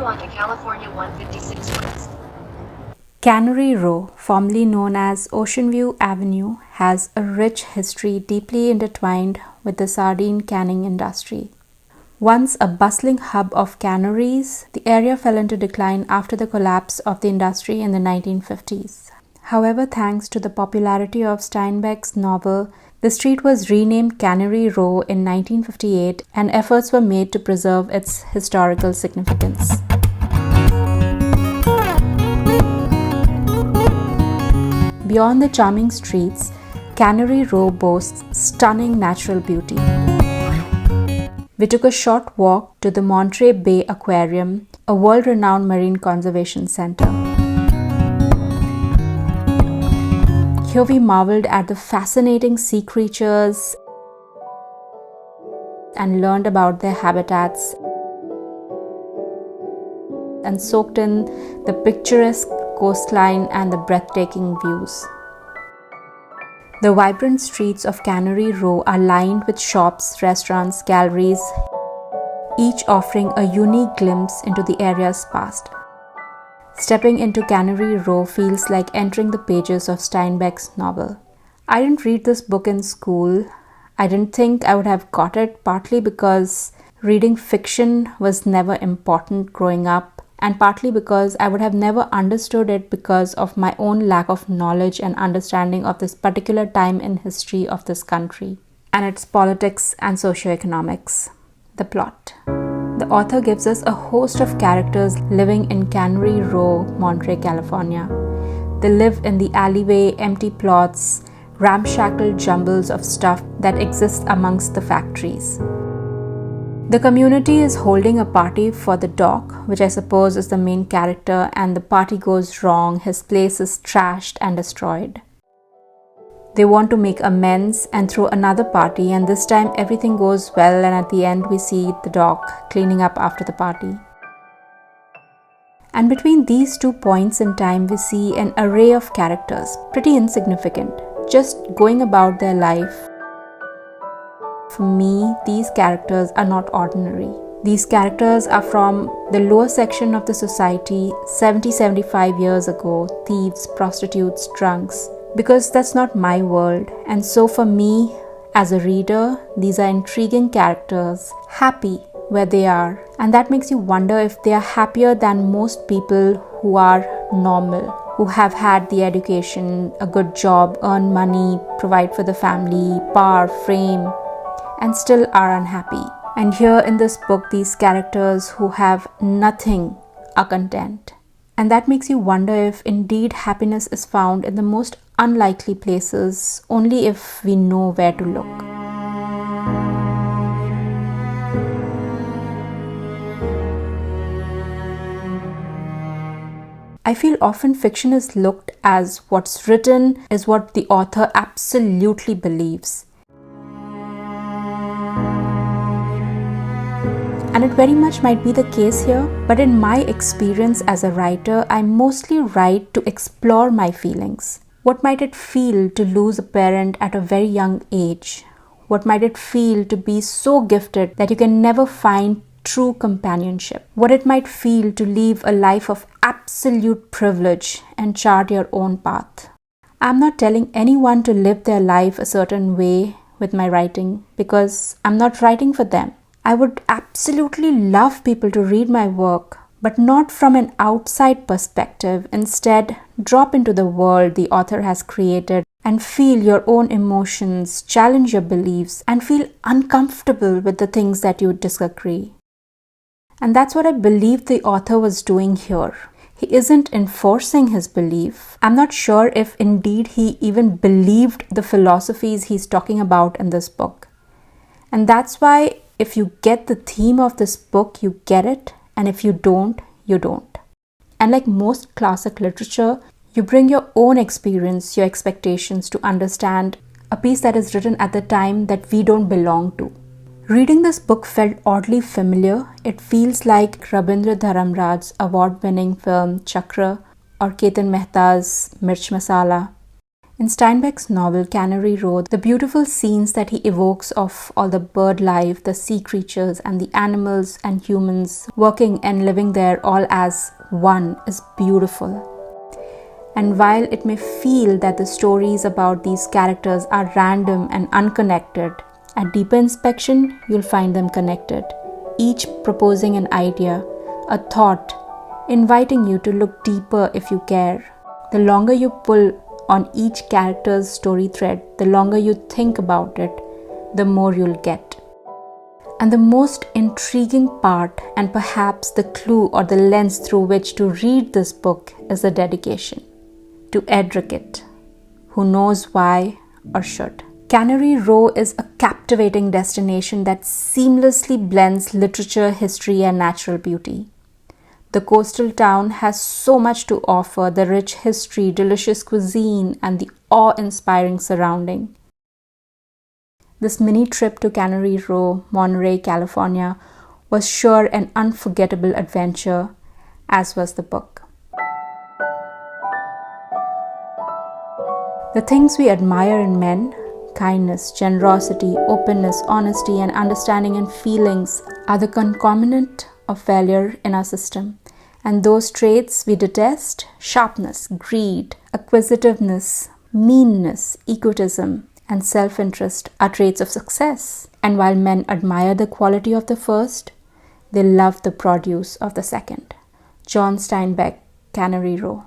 continue on to California 156 West. Cannery Row, formerly known as Ocean View Avenue, has a rich history deeply intertwined with the sardine canning industry. Once a bustling hub of canneries, the area fell into decline after the collapse of the industry in the 1950s. However, thanks to the popularity of Steinbeck's novel, the street was renamed Cannery Row in 1958 and efforts were made to preserve its historical significance. Beyond the charming streets, Cannery Row boasts stunning natural beauty. We took a short walk to the Monterey Bay Aquarium, a world-renowned marine conservation center. Here we marveled at the fascinating sea creatures and learned about their habitats and soaked in the picturesque coastline and the breathtaking views. The vibrant streets of Cannery Row are lined with shops, restaurants, galleries, each offering a unique glimpse into the area's past. Stepping into Cannery Row feels like entering the pages of Steinbeck's novel. I didn't read this book in school. I didn't think I would have got it, partly because reading fiction was never important growing up, and partly because I would have never understood it because of my own lack of knowledge and understanding of this particular time in history of this country and its politics and socioeconomics. The plot. The author gives us a host of characters living in Cannery Row, Monterey, California. They live in the alleyway, empty plots, ramshackle jumbles of stuff that exists amongst the factories. The community is holding a party for the doc, which I suppose is the main character, and the party goes wrong. His place is trashed and destroyed. They want to make amends and throw another party, and this time everything goes well, and at the end we see the doc cleaning up after the party. And between these 2 points in time, we see an array of characters, pretty insignificant, just going about their life. For me, these characters are not ordinary. These characters are from the lower section of the society 70-75 years ago, thieves, prostitutes, drunks, because that's not my world. And so for me, as a reader, these are intriguing characters, happy where they are. And that makes you wonder if they are happier than most people who are normal, who have had the education, a good job, earn money, provide for the family, power, fame, and still are unhappy. And here in this book, these characters who have nothing are content. And that makes you wonder if indeed happiness is found in the most unlikely places, only if we know where to look. I feel often fiction is looked as what's written is what the author absolutely believes. And it very much might be the case here, but in my experience as a writer, I mostly write to explore my feelings. What might it feel to lose a parent at a very young age? What might it feel to be so gifted that you can never find true companionship? What it might feel to live a life of absolute privilege and chart your own path? I'm not telling anyone to live their life a certain way with my writing because I'm not writing for them. I would absolutely love people to read my work, but not from an outside perspective. Instead, drop into the world the author has created and feel your own emotions, challenge your beliefs, and feel uncomfortable with the things that you disagree. And that's what I believe the author was doing here. He isn't enforcing his belief. I'm not sure if indeed he even believed the philosophies he's talking about in this book. And that's why if you get the theme of this book, you get it. And if you don't, you don't. And like most classic literature, you bring your own experience, your expectations to understand a piece that is written at the time that we don't belong to. Reading this book felt oddly familiar. It feels like Rabindra Dharamraj's award-winning film Chakra or Ketan Mehta's Mirch Masala. In Steinbeck's novel Cannery Row, the beautiful scenes that he evokes of all the bird life, the sea creatures, and the animals and humans working and living there all as one is beautiful. And while it may feel that the stories about these characters are random and unconnected, at deeper inspection, you'll find them connected, each proposing an idea, a thought, inviting you to look deeper if you care. The longer you pull on each character's story thread, the longer you think about it, the more you'll get. And the most intriguing part, and perhaps the clue or the lens through which to read this book, is the dedication to Edric, who knows why or should. Cannery Row is a captivating destination that seamlessly blends literature, history, and natural beauty. The coastal town has so much to offer: the rich history, delicious cuisine, and the awe-inspiring surrounding. This mini trip to Cannery Row, Monterey, California, was sure an unforgettable adventure, as was the book. The things we admire in men, kindness, generosity, openness, honesty, and understanding and feelings, are the concomitant of failure in our system. And those traits we detest, sharpness, greed, acquisitiveness, meanness, egotism, and self-interest, are traits of success. And while men admire the quality of the first, they love the produce of the second. John Steinbeck, Cannery Row.